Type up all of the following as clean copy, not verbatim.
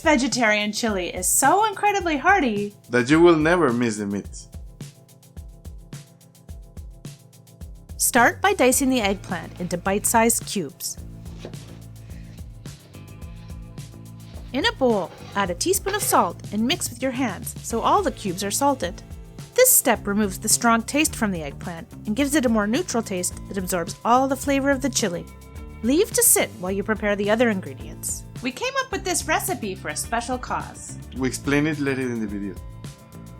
This vegetarian chili is so incredibly hearty that you will never miss the meat. Start by dicing the eggplant into bite-sized cubes. In a bowl, add a teaspoon of salt and mix with your hands so all the cubes are salted. This step removes the strong taste from the eggplant and gives it a more neutral taste that absorbs all the flavor of the chili. Leave to sit while you prepare the other ingredients. We came up with this recipe for a special cause. We explain it later in the video.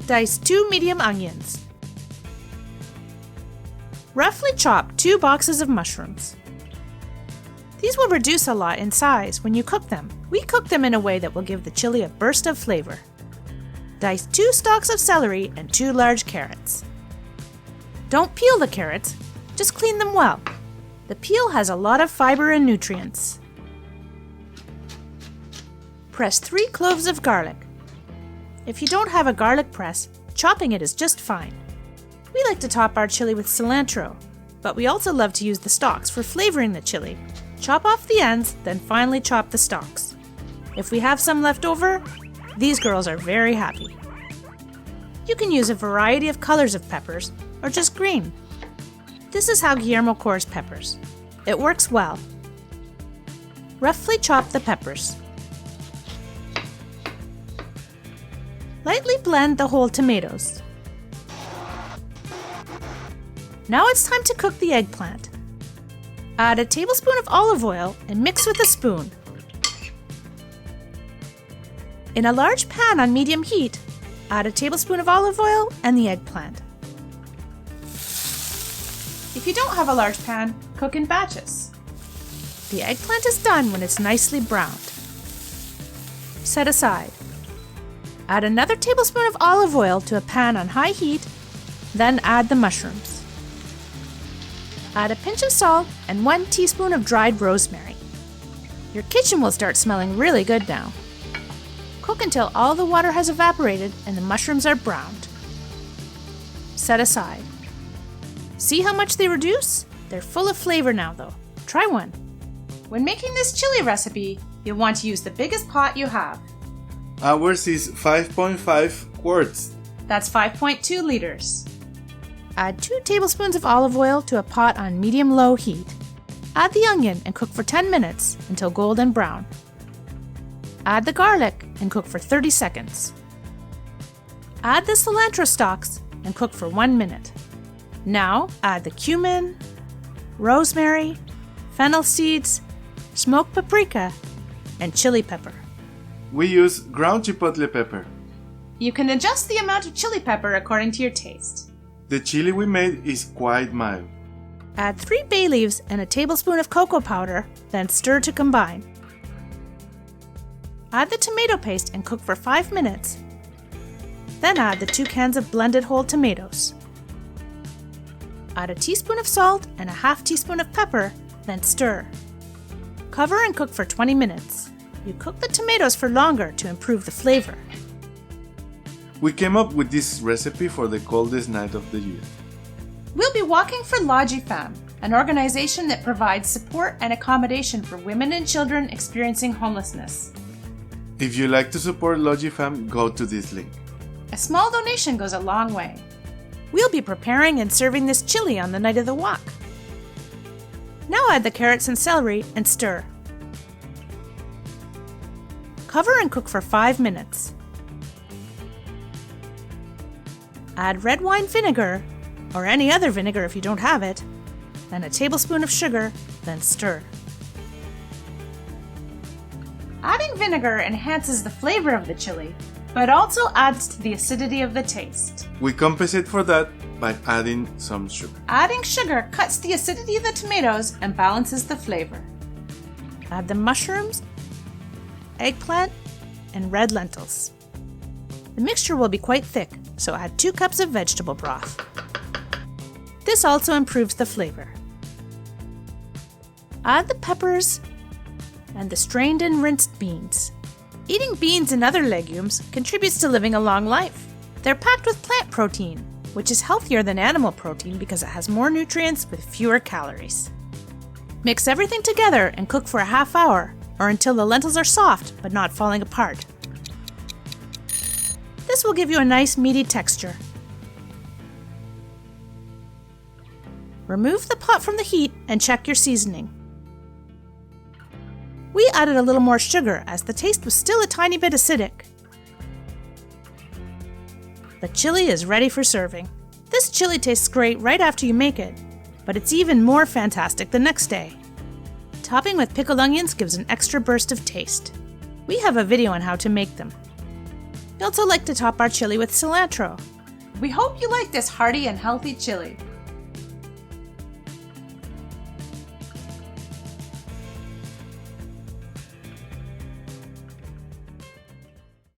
Dice 2 medium onions. Roughly chop 2 boxes of mushrooms. These will reduce a lot in size when you cook them. We cook them in a way that will give the chili a burst of flavor. Dice 2 stalks of celery and 2 large carrots. Don't peel the carrots, just clean them well. The peel has a lot of fiber and nutrients. Press 3 cloves of garlic. If you don't have a garlic press, chopping it is just fine. We like to top our chili with cilantro, but we also love to use the stalks for flavoring the chili. Chop off the ends, then finely chop the stalks. If we have some left over, these girls are very happy. You can use a variety of colors of peppers, or just green. This is how Guillermo cores peppers. It works well. Roughly chop the peppers. Lightly blend the whole tomatoes. Now it's time to cook the eggplant. Add a tablespoon of olive oil and mix with a spoon. In a large pan on medium heat, add a tablespoon of olive oil and the eggplant. If you don't have a large pan, cook in batches. The eggplant is done when it's nicely browned. Set aside. Add another tablespoon of olive oil to a pan on high heat, then add the mushrooms. Add a pinch of salt and 1 teaspoon of dried rosemary. Your kitchen will start smelling really good now. Cook until all the water has evaporated and the mushrooms are browned. Set aside. See how much they reduce? They're full of flavor now though. Try one. When making this chili recipe, you'll want to use the biggest pot you have. Ours is 5.5 quarts. That's 5.2 liters. Add 2 tablespoons of olive oil to a pot on medium-low heat. Add the onion and cook for 10 minutes until golden brown. Add the garlic and cook for 30 seconds. Add the cilantro stalks and cook for 1 minute. Now add the cumin, rosemary, fennel seeds, smoked paprika, and chili pepper. We use ground chipotle pepper. You can adjust the amount of chili pepper according to your taste. The chili we made is quite mild. Add 3 bay leaves and a tablespoon of cocoa powder, then stir to combine. Add the tomato paste and cook for 5 minutes. Then add the 2 cans of blended whole tomatoes. Add a teaspoon of salt and a half teaspoon of pepper, then stir. Cover and cook for 20 minutes. You cook the tomatoes for longer to improve the flavor. We came up with this recipe for the coldest night of the year. We'll be walking for Loif Famam, an organization that provides support and accommodation for women and children experiencing homelessness. If you like to support Loif Famam, go to this link. A small donation goes a long way. We'll be preparing and serving this chili on the night of the walk. Now add the carrots and celery and stir. Cover and cook for 5 minutes. Add red wine vinegar, or any other vinegar if you don't have it, and a tablespoon of sugar, then stir. Adding vinegar enhances the flavor of the chili, but also adds to the acidity of the taste. We compensate for that by adding some sugar. Adding sugar cuts the acidity of the tomatoes and balances the flavor. Add the mushrooms, eggplant, and red lentils. The mixture will be quite thick, so add 2 cups of vegetable broth. This also improves the flavor. Add the peppers and the strained and rinsed beans. Eating beans and other legumes contributes to living a long life. They're packed with plant protein, which is healthier than animal protein because it has more nutrients with fewer calories. Mix everything together and cook for a half hour, or until the lentils are soft but not falling apart. This will give you a nice meaty texture. Remove the pot from the heat and check your seasoning. We added a little more sugar as the taste was still a tiny bit acidic. The chili is ready for serving. This chili tastes great right after you make it, but it's even more fantastic the next day. Topping with pickled onions gives an extra burst of taste. We have a video on how to make them. We also like to top our chili with cilantro. We hope you like this hearty and healthy chili.